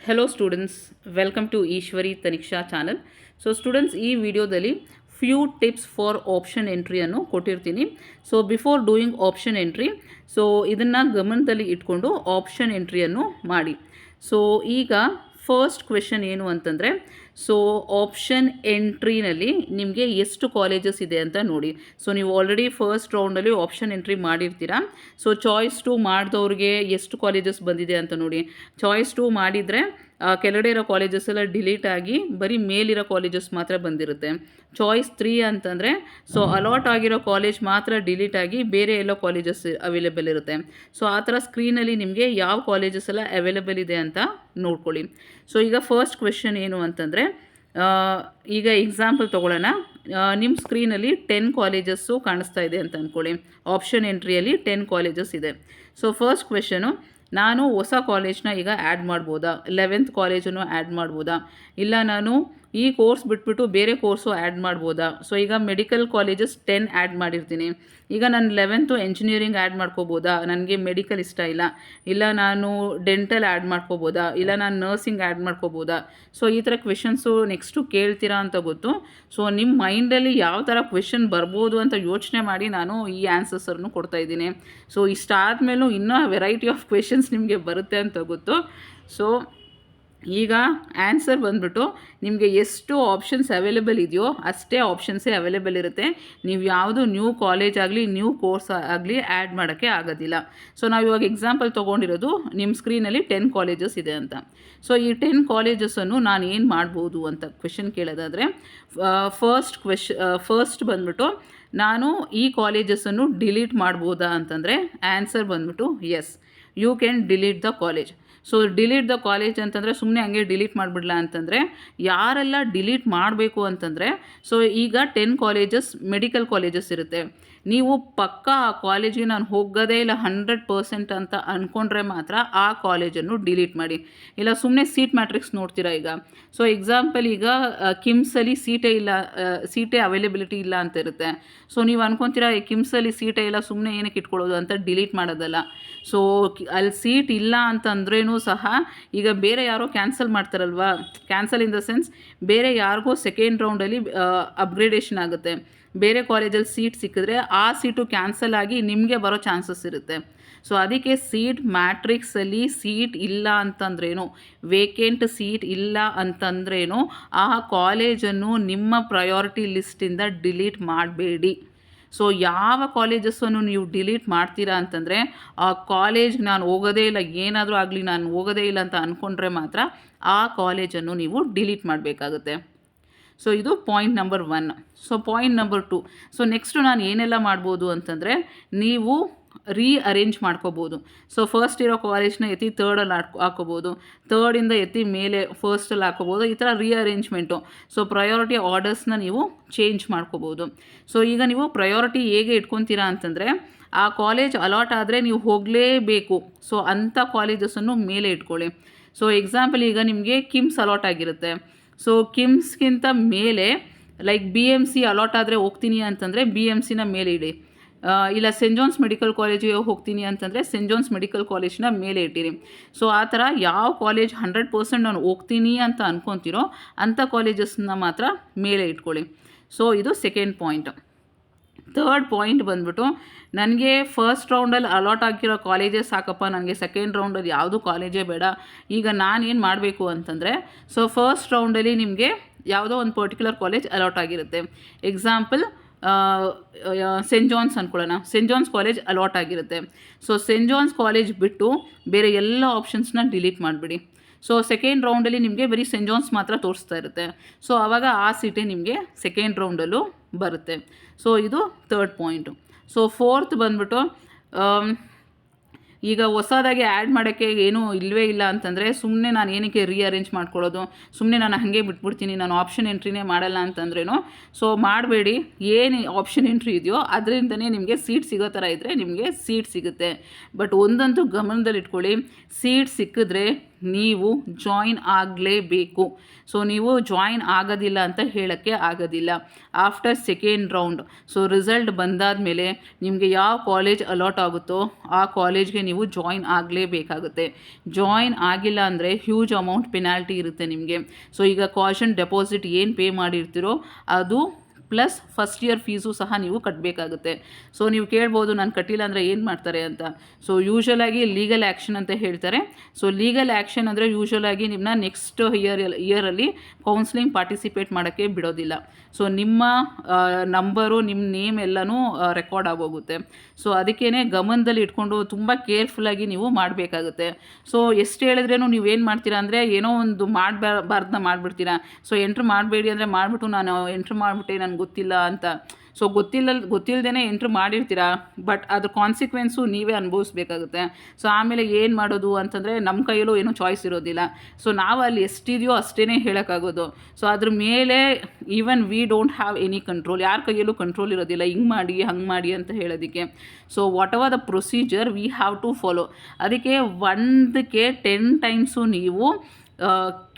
Hello students, welcome to Ishwari Taniksha channel. So students, ಈ ವಿಡಿಯೋದಲ್ಲಿ few tips for option ಎಂಟ್ರಿಯನ್ನು ಕೊಟ್ಟಿರ್ತೀನಿ. So before doing option entry, so ಇದನ್ನು ಗಮನದಲ್ಲಿ ಇಟ್ಕೊಂಡು ಆಪ್ಷನ್ ಎಂಟ್ರಿಯನ್ನು ಮಾಡಿ. ಸೊ ಈಗ ಫಸ್ಟ್ ಕ್ವೆಶನ್ ಏನು ಅಂತಂದರೆ, ಸೊ ಆಪ್ಷನ್ ಎಂಟ್ರಿನಲ್ಲಿ ನಿಮಗೆ ಎಷ್ಟು ಕಾಲೇಜಸ್ ಇದೆ ಅಂತ ನೋಡಿ. ಸೊ ನೀವು ಆಲ್ರೆಡಿ ಫಸ್ಟ್ ರೌಂಡಲ್ಲಿ ಆಪ್ಷನ್ ಎಂಟ್ರಿ ಮಾಡಿರ್ತೀರಾ. ಸೊ ಚಾಯ್ಸ್ 2 ಮಾಡಿದವ್ರಿಗೆ ಎಷ್ಟು ಕಾಲೇಜಸ್ ಬಂದಿದೆ ಅಂತ ನೋಡಿ. ಚಾಯ್ಸ್ 2 ಮಾಡಿದರೆ ಕೆಳಗಡೆ ಇರೋ ಕಾಲೇಜಸ್ ಎಲ್ಲ ಡಿಲೀಟ್ ಆಗಿ ಬರೀ ಮೇಲಿರೋ ಕಾಲೇಜಸ್ ಮಾತ್ರ ಬಂದಿರುತ್ತೆ. ಚಾಯ್ಸ್ 3 ಅಂತಂದರೆ ಸೊ ಅಲಾಟ್ ಆಗಿರೋ ಕಾಲೇಜ್ ಮಾತ್ರ ಡಿಲೀಟ್ ಆಗಿ ಬೇರೆ ಎಲ್ಲ ಕಾಲೇಜಸ್ ಅವೈಲೇಬಲ್ ಇರುತ್ತೆ. ಸೊ ಆ ಥರ ಸ್ಕ್ರೀನಲ್ಲಿ ನಿಮಗೆ ಯಾವ ಕಾಲೇಜಸ್ ಎಲ್ಲ ಅವೈಲೇಬಲ್ ಇದೆ ಅಂತ ನೋಡ್ಕೊಳ್ಳಿ. ಸೊ ಈಗ ಫಸ್ಟ್ ಕ್ವೆಶನ್ ಏನು ಅಂತಂದರೆ, ಈಗ ಎಕ್ಸಾಂಪಲ್ ತೊಗೊಳ್ಳೋಣ. ನಿಮ್ಮ ಸ್ಕ್ರೀನಲ್ಲಿ 10 ಕಾಲೇಜಸ್ಸು ಕಾಣಿಸ್ತಾ ಇದೆ ಅಂತ ಅಂದ್ಕೊಳ್ಳಿ. ಆಪ್ಷನ್ ಎಂಟ್ರಿಯಲ್ಲಿ 10 ಕಾಲೇಜಸ್ ಇದೆ. ಸೊ ಫಸ್ಟ್ ಕ್ವೆಶನು, ನಾನು ಹೊಸ ಕಾಲೇಜ್ನ ಈಗ ಆ್ಯಡ್ ಮಾಡ್ಬೋದಾ? 11th ಕಾಲೇಜನ್ನು ಆ್ಯಡ್ ಮಾಡ್ಬೋದಾ? ಇಲ್ಲ ನಾನು ಈ ಕೋರ್ಸ್ ಬಿಟ್ಬಿಟ್ಟು ಬೇರೆ ಕೋರ್ಸು ಆ್ಯಡ್ ಮಾಡ್ಬೋದಾ? ಸೊ ಈಗ ಮೆಡಿಕಲ್ ಕಾಲೇಜಸ್ 10 ಆ್ಯಡ್ ಮಾಡಿರ್ತೀನಿ. ಈಗ ನಾನು 11th ಎಂಜಿನಿಯರಿಂಗ್ ಆ್ಯಡ್ ಮಾಡ್ಕೋಬೋದಾ? ನನಗೆ ಮೆಡಿಕಲ್ ಇಷ್ಟ ಇಲ್ಲ. ಇಲ್ಲ ನಾನು ಡೆಂಟಲ್ ಆ್ಯಡ್ ಮಾಡ್ಕೋಬೋದಾ? ಇಲ್ಲ ನಾನು ನರ್ಸಿಂಗ್ ಆ್ಯಡ್ ಮಾಡ್ಕೋಬೋದಾ? ಸೊ ಈ ಥರ ಕ್ವೆಶನ್ಸು ನೆಕ್ಸ್ಟು ಕೇಳ್ತೀರಾ ಅಂತ ಗೊತ್ತು. ಸೊ ನಿಮ್ಮ ಮೈಂಡಲ್ಲಿ ಯಾವ ಥರ ಕ್ವೆಶನ್ ಬರ್ಬೋದು ಅಂತ ಯೋಚನೆ ಮಾಡಿ ನಾನು ಈ ಆನ್ಸರ್ಸನ್ನು ಕೊಡ್ತಾಯಿದ್ದೀನಿ. ಸೊ ಇಷ್ಟಾದಮೇಲೂ ಇನ್ನೂ ವೆರೈಟಿ ಆಫ್ ಕ್ವೆಶನ್ಸ್ ನಿಮಗೆ ಬರುತ್ತೆ ಅಂತ ಗೊತ್ತು. ಸೊ ಈಗ ಆನ್ಸರ್ ಬಂದ್ಬಿಟ್ಟು ನಿಮಗೆ ಎಷ್ಟು ಆಪ್ಷನ್ಸ್ ಅವೈಲೇಬಲ್ ಇದೆಯೋ ಅಷ್ಟೇ ಆಪ್ಷನ್ಸೇ ಅವೈಲೇಬಲ್ ಇರುತ್ತೆ. ನೀವು ಯಾವುದು ನ್ಯೂ ಕಾಲೇಜ್ ಆಗಲಿ ನ್ಯೂ ಕೋರ್ಸ್ ಆಗಲಿ ಆ್ಯಡ್ ಮಾಡೋಕ್ಕೆ ಆಗೋದಿಲ್ಲ. ಸೊ ನಾವು ಇವಾಗ ಎಕ್ಸಾಂಪಲ್ ತೊಗೊಂಡಿರೋದು ನಿಮ್ಮ ಸ್ಕ್ರೀನಲ್ಲಿ 10 ಕಾಲೇಜಸ್ ಇದೆ ಅಂತ. ಸೊ ಈ 10 ಕಾಲೇಜಸನ್ನು ನಾನು ಏನು ಮಾಡ್ಬೋದು ಅಂತ ಕ್ವೆಶನ್ ಕೇಳೋದಾದರೆ, ಫಸ್ಟ್ ಬಂದ್ಬಿಟ್ಟು ನಾನು ಈ ಕಾಲೇಜಸನ್ನು ಡಿಲೀಟ್ ಮಾಡ್ಬೋದಾ ಅಂತಂದರೆ ಆನ್ಸರ್ ಬಂದ್ಬಿಟ್ಟು yes, you can delete the college. So delete the college ಅಂತಂದರೆ ಸುಮ್ಮನೆ ಹಂಗೆ ಡಿಲೀಟ್ ಮಾಡಿಬಿಡಲ ಅಂತಂದರೆ, ಯಾರೆಲ್ಲ ಡಿಲೀಟ್ ಮಾಡಬೇಕು ಅಂತಂದರೆ, ಸೊ ಈಗ 10 ಕಾಲೇಜಸ್ ಮೆಡಿಕಲ್ ಕಾಲೇಜಸ್ ಇರುತ್ತೆ. ನೀವು ಪಕ್ಕಾ ಆ ಕಾಲೇಜಿಗೆ ನಾನು ಹೋಗೋದೇ ಇಲ್ಲ 100% ಅಂತ ಅಂದ್ಕೊಂಡ್ರೆ ಮಾತ್ರ ಆ ಕಾಲೇಜನ್ನು ಡಿಲೀಟ್ ಮಾಡಿ. ಇಲ್ಲ ಸುಮ್ಮನೆ ಸೀಟ್ ಮ್ಯಾಟ್ರಿಕ್ಸ್ ನೋಡ್ತೀರಾ ಈಗ. ಸೊ ಎಕ್ಸಾಂಪಲ್ ಈಗ ಕಿಮ್ಸಲ್ಲಿ ಸೀಟೇ ಅವೈಲೇಬಿಲಿಟಿ ಇಲ್ಲ ಅಂತ ಇರುತ್ತೆ. ಸೊ ನೀವು ಅಂದ್ಕೊತೀರಾ ಕಿಮ್ಸಲ್ಲಿ ಸೀಟೇ ಇಲ್ಲ, ಸುಮ್ಮನೆ ಏನಕ್ಕೆ ಇಟ್ಕೊಳ್ಳೋದು ಅಂತ ಡಿಲೀಟ್ ಮಾಡೋದಲ್ಲ. ಸೊ ಅಲ್ಲಿ ಸೀಟ್ ಇಲ್ಲ ಅಂತಂದ್ರೂ ಸಹ ಈಗ ಬೇರೆ ಯಾರೋ ಕ್ಯಾನ್ಸಲ್ ಮಾಡ್ತಾರಲ್ವಾ, ಕ್ಯಾನ್ಸಲ್ ಇನ್ ದ ಸೆನ್ಸ್ ಬೇರೆ ಯಾರಿಗೋ ಸೆಕೆಂಡ್ ರೌಂಡಲ್ಲಿ ಅಪ್ಗ್ರೇಡೇಷನ್ ಆಗುತ್ತೆ. ಬೇರೆ ಕಾಲೇಜಲ್ಲಿ ಸೀಟ್ ಸಿಕ್ಕಿದ್ರೆ ಆ ಸೀಟು ಕ್ಯಾನ್ಸಲ್ ಆಗಿ ನಿಮಗೆ ಬರೋ ಚಾನ್ಸಸ್ ಇರುತ್ತೆ. ಸೊ ಅದಕ್ಕೆ ಸೀಟ್ ಮ್ಯಾಟ್ರಿಕ್ಸಲ್ಲಿ ಸೀಟ್ ಇಲ್ಲ ಅಂತಂದ್ರೇನು, ವೇಕೆಂಟ್ ಸೀಟ್ ಇಲ್ಲ ಅಂತಂದ್ರೇನು ಆ ಕಾಲೇಜನ್ನು ನಿಮ್ಮ ಪ್ರಯಾರಿಟಿ ಲಿಸ್ಟಿಂದ ಡಿಲೀಟ್ ಮಾಡಬೇಡಿ. ಸೊ ಯಾವ ಕಾಲೇಜಸ್ಸನ್ನು ನೀವು ಡಿಲೀಟ್ ಮಾಡ್ತೀರಾ ಅಂತಂದರೆ, ಆ ಕಾಲೇಜ್ಗೆ ನಾನು ಹೋಗೋದೇ ಇಲ್ಲ, ಏನಾದರೂ ಆಗಲಿ ನಾನು ಹೋಗೋದೇ ಇಲ್ಲ ಅಂತ ಅಂದ್ಕೊಂಡ್ರೆ ಮಾತ್ರ ಆ ಕಾಲೇಜನ್ನು ನೀವು ಡಿಲೀಟ್ ಮಾಡಬೇಕಾಗುತ್ತೆ. ಸೊ ಇದು point number 1. So point number 2, so next ನಾನು ಏನೆಲ್ಲ ಮಾಡ್ಬೋದು ಅಂತಂದರೆ, ನೀವು ರೀಅರೇಂಜ್ ಮಾಡ್ಕೋಬೋದು. ಸೊ ಫಸ್ಟ್ ಇರೋ ಕಾಲೇಜ್ನ ಎತ್ತಿ ಥರ್ಡಲ್ಲಿ ಹಾಕೋಬೋದು, ಥರ್ಡಿಂದ ಎತ್ತಿ ಮೇಲೆ ಫಸ್ಟಲ್ಲಿ ಹಾಕೋಬೋದು. ಈ ಥರ ರೀಅರೇಂಜ್ಮೆಂಟು. ಸೊ ಪ್ರಯಾರಿಟಿ ಆರ್ಡರ್ಸ್ನ ನೀವು ಚೇಂಜ್ ಮಾಡ್ಕೋಬೋದು. ಸೊ ಈಗ ನೀವು ಪ್ರಯಾರಿಟಿ ಹೇಗೆ ಇಟ್ಕೊತೀರಾ ಅಂತಂದರೆ, ಆ ಕಾಲೇಜ್ ಅಲಾಟ್ ಆದರೆ ನೀವು ಹೋಗಲೇಬೇಕು. ಸೊ ಅಂಥ ಕಾಲೇಜಸನ್ನು ಮೇಲೆ ಇಟ್ಕೊಳ್ಳಿ. ಸೊ ಎಕ್ಸಾಂಪಲ್ ಈಗ ನಿಮಗೆ ಕಿಮ್ಸ್ ಅಲಾಟ್ ಆಗಿರುತ್ತೆ. ಸೊ ಕಿಮ್ಸ್ಗಿಂತ ಮೇಲೆ ಲೈಕ್ BMC ಅಲಾಟ್ ಆದರೆ ಹೋಗ್ತೀನಿ ಅಂತಂದರೆ BMCನ ಮೇಲೆ ಇಡಿ. ಇಲ್ಲ ಸೆಂಟ್ ಜಾನ್ಸ್ ಮೆಡಿಕಲ್ ಕಾಲೇಜಿಗೆ ಹೋಗ್ತೀನಿ ಅಂತಂದರೆ ಸೆಂಟ್ ಜಾನ್ಸ್ ಮೆಡಿಕಲ್ ಕಾಲೇಜ್ನ ಮೇಲೆ ಇಟ್ಟಿರಿ. ಸೊ ಆ ಥರ ಯಾವ ಕಾಲೇಜ್ 100% ನಾನು ಹೋಗ್ತೀನಿ ಅಂತ ಅಂದ್ಕೊತೀರೋ ಅಂಥ ಕಾಲೇಜಸ್ನ ಮಾತ್ರ ಮೇಲೆ ಇಟ್ಕೊಳ್ಳಿ. ಸೊ ಇದು ಸೆಕೆಂಡ್ ಪಾಯಿಂಟ್. ಥರ್ಡ್ ಪಾಯಿಂಟ್ ಬಂದ್ಬಿಟ್ಟು, ನನಗೆ ಫಸ್ಟ್ ರೌಂಡಲ್ಲಿ ಅಲಾಟ್ ಆಗಿರೋ ಕಾಲೇಜೇ ಸಾಕಪ್ಪ, ನನಗೆ ಸೆಕೆಂಡ್ ರೌಂಡಲ್ಲಿ ಯಾವುದೂ ಕಾಲೇಜೇ ಬೇಡ. ಈಗ ನಾನೇನು ಮಾಡಬೇಕು ಅಂತಂದರೆ, ಸೊ ಫಸ್ಟ್ ರೌಂಡಲ್ಲಿ ನಿಮಗೆ ಯಾವುದೋ ಒಂದು ಪರ್ಟಿಕ್ಯುಲರ್ ಕಾಲೇಜ್ ಅಲಾಟ್ ಆಗಿರುತ್ತೆ. ಎಕ್ಸಾಂಪಲ್ ಸೆಂಟ್ ಜಾನ್ಸ್ ಅಂದ್ಕೊಳ್ಳೋಣ. ಸೆಂಟ್ ಜಾನ್ಸ್ ಕಾಲೇಜ್ ಅಲಾಟ್ ಆಗಿರುತ್ತೆ. ಸೊ ಸೆಂಟ್ ಜಾನ್ಸ್ ಕಾಲೇಜ್ ಬಿಟ್ಟು ಬೇರೆ ಎಲ್ಲ ಆಪ್ಷನ್ಸ್ನ ಡಿಲೀಟ್ ಮಾಡಿಬಿಡಿ. ಸೊ ಸೆಕೆಂಡ್ ರೌಂಡಲ್ಲಿ ನಿಮಗೆ ಬರೀ ಸೆಂಟ್ ಜಾನ್ಸ್ ಮಾತ್ರ ತೋರಿಸ್ತಾ ಇರುತ್ತೆ. ಸೊ ಆವಾಗ ಆ ಸೀಟೇ ನಿಮಗೆ ಸೆಕೆಂಡ್ ರೌಂಡಲ್ಲೂ ಬರುತ್ತೆ. ಸೊ ಇದು ಥರ್ಡ್ ಪಾಯಿಂಟು. ಸೊ ಫೋರ್ತ್ ಬಂದ್ಬಿಟ್ಟು, ಈಗ ಹೊಸದಾಗಿ ಆ್ಯಡ್ ಮಾಡೋಕ್ಕೆ ಏನೂ ಇಲ್ಲವೇ ಇಲ್ಲ ಅಂತಂದರೆ ಸುಮ್ಮನೆ ನಾನು ಏನಕ್ಕೆ ರೀಅರೇಂಜ್ ಮಾಡ್ಕೊಳ್ಳೋದು, ಸುಮ್ಮನೆ ನಾನು ಹಾಗೆ ಬಿಟ್ಬಿಡ್ತೀನಿ, ನಾನು ಆಪ್ಷನ್ ಎಂಟ್ರಿನೇ ಮಾಡಲ್ಲ ಅಂತಂದ್ರೇನು. ಸೊ ಮಾಡಬೇಡಿ. ಏನು ಆಪ್ಷನ್ ಎಂಟ್ರಿ ಇದೆಯೋ ಅದರಿಂದನೇ ನಿಮಗೆ ಸೀಟ್ ಸಿಗೋ ಥರ ಇದ್ದರೆ ನಿಮಗೆ ಸೀಟ್ ಸಿಗುತ್ತೆ. ಬಟ್ ಒಂದಂತೂ ಗಮನದಲ್ಲಿಟ್ಕೊಳ್ಳಿ, ಸೀಟ್ ಸಿಕ್ಕಿದ್ರೆ ನೀವು ಜಾಯಿನ್ ಆಗಲೇಬೇಕು. ಸೊ ನೀವು ಜಾಯಿನ್ ಆಗೋದಿಲ್ಲ ಅಂತ ಹೇಳೋಕ್ಕೆ ಆಗೋದಿಲ್ಲ. After second round, so result ಬಂದಾದಮೇಲೆ ನಿಮಗೆ ಯಾವ ಕಾಲೇಜ್ ಅಲಾಟ್ ಆಗುತ್ತೋ ಆ ಕಾಲೇಜ್ಗೆ ನೀವು ಜಾಯಿನ್ ಆಗಲೇಬೇಕಾಗುತ್ತೆ. ಜಾಯಿನ್ ಆಗಿಲ್ಲ ಅಂದರೆ ಹ್ಯೂಜ್ ಅಮೌಂಟ್ ಪೆನಾಲ್ಟಿ ಇರುತ್ತೆ ನಿಮಗೆ. ಸೊ ಈಗ ಕಾಷನ್ ಡೆಪಾಸಿಟ್ ಏನು ಪೇ ಮಾಡಿರ್ತೀರೋ ಅದು ಪ್ಲಸ್ ಫಸ್ಟ್ ಇಯರ್ ಫೀಸು ಸಹ ನೀವು ಕಟ್ಟಬೇಕಾಗುತ್ತೆ. ಸೊ ನೀವು ಕೇಳ್ಬೋದು ನಾನು ಕಟ್ಟಿಲ್ಲ ಅಂದರೆ ಏನು ಮಾಡ್ತಾರೆ ಅಂತ. ಸೊ ಯೂಶ್ವಲಾಗಿ ಲೀಗಲ್ ಆ್ಯಕ್ಷನ್ ಅಂತ ಹೇಳ್ತಾರೆ. ಸೊ ಲೀಗಲ್ ಆ್ಯಕ್ಷನ್ ಅಂದರೆ ಯೂಶ್ವಲಾಗಿ ನಿಮ್ಮನ್ನ ನೆಕ್ಸ್ಟ್ ಇಯರಲ್ಲಿ ಕೌನ್ಸ್ಲಿಂಗ್ ಪಾರ್ಟಿಸಿಪೇಟ್ ಮಾಡೋಕ್ಕೆ ಬಿಡೋದಿಲ್ಲ. ಸೊ ನಿಮ್ಮ ನಂಬರು, ನಿಮ್ಮ ನೇಮ್ ಎಲ್ಲನೂ ರೆಕಾರ್ಡ್ ಆಗೋಗುತ್ತೆ. ಸೊ ಅದಕ್ಕೇ ಗಮನದಲ್ಲಿ ಇಟ್ಕೊಂಡು ತುಂಬ ಕೇರ್ಫುಲ್ಲಾಗಿ ನೀವು ಮಾಡಬೇಕಾಗುತ್ತೆ. ಸೊ ಎಷ್ಟು ಹೇಳಿದ್ರೇನು ನೀವೇನು ಮಾಡ್ತೀರಾ ಅಂದರೆ ಏನೋ ಒಂದು ಮಾಡಬಾರ್ದನ್ನ ಮಾಡಿಬಿಡ್ತೀರಾ. ಸೊ ಎಂಟ್ರ್ ಮಾಡಬೇಡಿ ಅಂದರೆ ಮಾಡಿಬಿಟ್ಟು ನಾನು ಎಂಟ್ರ್ ಮಾಡಿಬಿಟ್ಟೆ ನನಗೆ ಗೊತ್ತಿಲ್ಲ ಅಂತ. ಸೊ ಗೊತ್ತಿಲ್ಲದೇ ಎಂಟ್ರ್ ಮಾಡಿರ್ತೀರಾ, ಬಟ್ ಅದ್ರ ಕಾನ್ಸಿಕ್ವೆನ್ಸು ನೀವೇ ಅನುಭವಿಸ್ಬೇಕಾಗುತ್ತೆ. ಸೊ ಆಮೇಲೆ ಏನು ಮಾಡೋದು ಅಂತಂದರೆ ನಮ್ಮ ಕೈಯಲ್ಲೂ ಏನೂ ಚಾಯ್ಸ್ ಇರೋದಿಲ್ಲ. ಸೊ ನಾವು ಅಲ್ಲಿ ಎಷ್ಟಿದೆಯೋ ಅಷ್ಟೇ ಹೇಳೋಕ್ಕಾಗೋದು. ಸೊ ಅದ್ರ ಮೇಲೆ even we don't have any control, ಯಾರ ಕೈಯಲ್ಲೂ ಕಂಟ್ರೋಲ್ ಇರೋದಿಲ್ಲ ಹಿಂಗೆ ಮಾಡಿ ಹಂಗೆ ಮಾಡಿ ಅಂತ ಹೇಳೋದಕ್ಕೆ. So whatever the procedure we have to follow. ಅದಕ್ಕೆ ಒಂದಕ್ಕೆ 10 ಟೈಮ್ಸು ನೀವು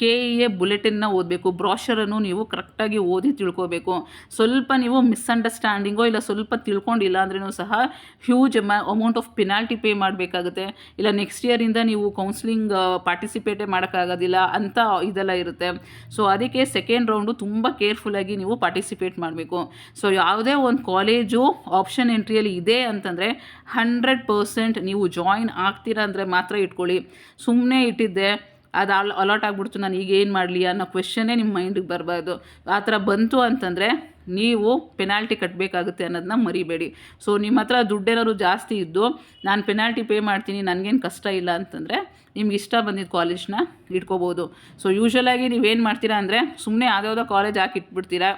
KEA ಬುಲೆಟಿನ್ನ ಓದಬೇಕು, ಬ್ರಾಷರನ್ನು ನೀವು ಕರೆಕ್ಟಾಗಿ ಓದಿ ತಿಳ್ಕೋಬೇಕು. ಸ್ವಲ್ಪ ನೀವು ಮಿಸ್ಅಂಡರ್ಸ್ಟ್ಯಾಂಡಿಂಗೋ ಇಲ್ಲ ಸ್ವಲ್ಪ ತಿಳ್ಕೊಂಡಿಲ್ಲ ಅಂದ್ರೂ ಸಹ huge amount of penalty pay ಮಾಡಬೇಕಾಗುತ್ತೆ. ಇಲ್ಲ ನೆಕ್ಸ್ಟ್ ಇಯರಿಂದ ನೀವು ಕೌನ್ಸ್ಲಿಂಗ್ ಪಾರ್ಟಿಸಿಪೇಟೇ ಮಾಡೋಕ್ಕಾಗೋದಿಲ್ಲ ಅಂತ ಇದೆಲ್ಲ ಇರುತ್ತೆ. ಸೊ ಅದಕ್ಕೆ ಸೆಕೆಂಡ್ ರೌಂಡು ತುಂಬ ಕೇರ್ಫುಲ್ಲಾಗಿ ನೀವು ಪಾರ್ಟಿಸಿಪೇಟ್ ಮಾಡಬೇಕು. ಸೊ ಯಾವುದೇ ಒಂದು ಕಾಲೇಜು ಆಪ್ಷನ್ ಎಂಟ್ರಿಯಲ್ಲಿ ಇದೆ ಅಂತಂದರೆ 100% ನೀವು ಜಾಯಿನ್ ಆಗ್ತೀರಾ ಅಂದರೆ ಮಾತ್ರ ಇಟ್ಕೊಳ್ಳಿ. ಸುಮ್ಮನೆ ಇಟ್ಟಿದ್ದೆ ಅದು ಅಲಾಟ್ ಆಗಿಬಿಡ್ತು ನಾನು ಈಗ ಏನು ಮಾಡಲಿ ಅನ್ನೋ ಕ್ವೆಶ್ಚನ್ನೇ ನಿಮ್ಮ ಮೈಂಡಿಗೆ ಬರಬಾರ್ದು. ಆ ಥರ ಬಂತು ಅಂತಂದರೆ ನೀವು ಪೆನಾಲ್ಟಿ ಕಟ್ಟಬೇಕಾಗುತ್ತೆ ಅನ್ನೋದನ್ನ ಮರಿಬೇಡಿ. ಸೊ ನಿಮ್ಮ ಹತ್ರ ದುಡ್ಡೇನಾದ್ರು ಜಾಸ್ತಿ ಇದ್ದು ನಾನು ಪೆನಾಲ್ಟಿ ಪೇ ಮಾಡ್ತೀನಿ ನನಗೇನು ಕಷ್ಟ ಇಲ್ಲ ಅಂತಂದರೆ ನಿಮ್ಗೆ ಇಷ್ಟ ಬಂದಿದ್ದ ಕಾಲೇಜ್ನ ಇಟ್ಕೋಬೋದು. ಸೊ ಯೂಶ್ವಲಾಗಿ ನೀವೇನು ಮಾಡ್ತೀರಾ ಅಂದರೆ ಸುಮ್ಮನೆ ಯಾವುದ್ಯಾವುದೋ ಕಾಲೇಜ್ ಹಾಕಿಟ್ಬಿಡ್ತೀರಾ.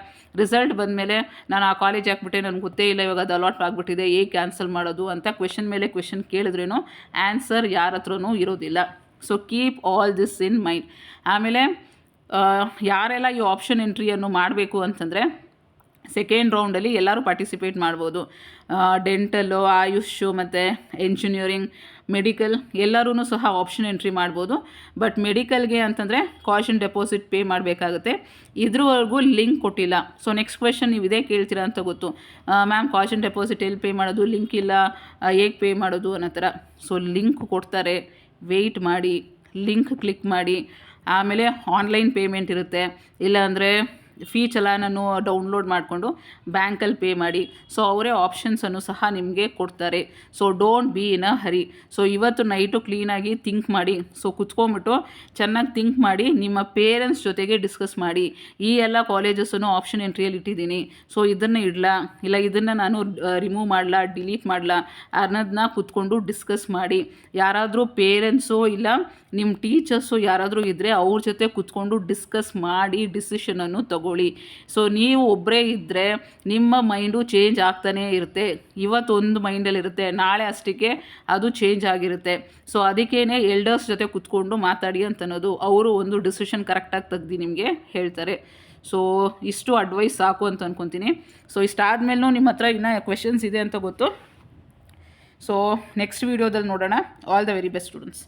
ರಿಸಲ್ಟ್ ಬಂದಮೇಲೆ ನಾನು ಆ ಕಾಲೇಜ್ ಹಾಕ್ಬಿಟ್ಟೆ ನನಗೆ ಗೊತ್ತೇ ಇಲ್ಲ, ಇವಾಗ ಅದು ಅಲಾಟ್ ಆಗಿಬಿಟ್ಟಿದೆ, ಹೇಗೆ ಕ್ಯಾನ್ಸಲ್ ಮಾಡೋದು ಅಂತ ಕ್ವೆಶ್ಚನ್ ಮೇಲೆ ಕ್ವೆಶ್ಚನ್ ಕೇಳಿದ್ರೇನು ಆನ್ಸರ್ ಯಾರ ಹತ್ರನೂ ಇರೋದಿಲ್ಲ. So keep all this in mind. ಆಮೇಲೆ ಯಾರೆಲ್ಲ ಈ ಆಪ್ಷನ್ ಎಂಟ್ರಿಯನ್ನು ಮಾಡಬೇಕು ಅಂತಂದರೆ ಸೆಕೆಂಡ್ ರೌಂಡಲ್ಲಿ ಎಲ್ಲರೂ ಪಾರ್ಟಿಸಿಪೇಟ್ ಮಾಡ್ಬೋದು. ಡೆಂಟಲ್ಲು, ಆಯುಷು ಮತ್ತು ಎಂಜಿನಿಯರಿಂಗ್, ಮೆಡಿಕಲ್ ಎಲ್ಲರೂ ಸಹ ಆಪ್ಷನ್ ಎಂಟ್ರಿ ಮಾಡ್ಬೋದು. ಬಟ್ ಮೆಡಿಕಲ್ಗೆ ಅಂತಂದರೆ ಕಾಷನ್ ಡೆಪಾಸಿಟ್ ಪೇ ಮಾಡಬೇಕಾಗುತ್ತೆ. ಇದ್ರವರೆಗೂ ಲಿಂಕ್ ಕೊಟ್ಟಿಲ್ಲ. ಸೊ ನೆಕ್ಸ್ಟ್ ಕ್ವೆಶ್ಚನ್ ನೀವು ಇದೇ ಕೇಳ್ತೀರಾ ಅಂತ ಗೊತ್ತು, ಮ್ಯಾಮ್ ಕಾಷನ್ ಡೆಪಾಸಿಟ್ ಎಲ್ಲಿ ಪೇ ಮಾಡೋದು, ಲಿಂಕ್ ಇಲ್ಲ, ಹೇಗೆ ಪೇ ಮಾಡೋದು ಅನ್ನೋ ಥರ. ಸೊ ಲಿಂಕ್ ಕೊಡ್ತಾರೆ, ವೆಯ್ಟ್ ಮಾಡಿ, ಲಿಂಕ್ ಕ್ಲಿಕ್ ಮಾಡಿ. ಆಮೇಲೆ ಆನ್ಲೈನ್ ಪೇಮೆಂಟ್ ಇರುತ್ತೆ, ಇಲ್ಲಾಂದರೆ ಫೀ ಚಲಾನನ್ನು ಡೌನ್ಲೋಡ್ ಮಾಡಿಕೊಂಡು ಬ್ಯಾಂಕಲ್ಲಿ ಪೇ ಮಾಡಿ. ಸೊ ಅವರೇ ಆಪ್ಷನ್ಸನ್ನು ಸಹ ನಿಮಗೆ ಕೊಡ್ತಾರೆ. So don't be in a Hari. So ಇವತ್ತು ನೈಟು ಕ್ಲೀನಾಗಿ ಥಿಂಕ್ ಮಾಡಿ. ಸೊ ಕುತ್ಕೊಂಡ್ಬಿಟ್ಟು ಚೆನ್ನಾಗಿ ಥಿಂಕ್ ಮಾಡಿ ನಿಮ್ಮ ಪೇರೆಂಟ್ಸ್ ಜೊತೆಗೆ ಡಿಸ್ಕಸ್ ಮಾಡಿ. ಈ ಎಲ್ಲ ಕಾಲೇಜಸ್ಸನ್ನು ಆಪ್ಷನ್ ಎಂಟ್ರಿಯಲ್ಲಿ ಇಟ್ಟಿದ್ದೀನಿ, ಸೊ ಇದನ್ನು ಇಡಲಾ ಇಲ್ಲ ಇದನ್ನು ನಾನು ರಿಮೂವ್ ಮಾಡಲಾ ಡಿಲೀಟ್ ಮಾಡಲಾ ಅನ್ನೋದನ್ನ ಕುತ್ಕೊಂಡು ಡಿಸ್ಕಸ್ ಮಾಡಿ. ಯಾರಾದರೂ ಪೇರೆಂಟ್ಸು ಇಲ್ಲ ನಿಮ್ಮ ಟೀಚರ್ಸು ಯಾರಾದರೂ ಇದ್ದರೆ ಅವ್ರ ಜೊತೆ ಕುತ್ಕೊಂಡು ಡಿಸ್ಕಸ್ ಮಾಡಿ ಡಿಸಿಷನನ್ನು ತಗೊಳ್ಳಿ. ಸೊ ನೀವು ಒಬ್ಬರೇ ಇದ್ದರೆ ನಿಮ್ಮ ಮೈಂಡು ಚೇಂಜ್ ಆಗ್ತಾನೇ ಇರುತ್ತೆ. ಇವತ್ತೊಂದು ಮೈಂಡಲ್ಲಿರುತ್ತೆ, ನಾಳೆ ಅಷ್ಟಕ್ಕೆ ಅದು ಚೇಂಜ್ ಆಗಿರುತ್ತೆ. ಸೊ ಅದಕ್ಕೇ ಎಲ್ಡರ್ಸ್ ಜೊತೆ ಕುತ್ಕೊಂಡು ಮಾತಾಡಿ ಅಂತನ್ನೋದು. ಅವರು ಒಂದು ಡಿಸಿಷನ್ ಕರೆಕ್ಟಾಗಿ ತೆಗ್ದು ನಿಮಗೆ ಹೇಳ್ತಾರೆ. ಸೊ ಇಷ್ಟು ಅಡ್ವೈಸ್ ಸಾಕು ಅಂತ ಅಂದ್ಕೊತೀನಿ. ಸೊ ಇಷ್ಟಾದಮೇಲೂ ನಿಮ್ಮ ಹತ್ರ ಇನ್ನೂ ಕ್ವೆಶನ್ಸ್ ಇದೆ ಅಂತ ಗೊತ್ತು. ಸೊ ನೆಕ್ಸ್ಟ್ ವೀಡಿಯೋದಲ್ಲಿ ನೋಡೋಣ. All the very best students.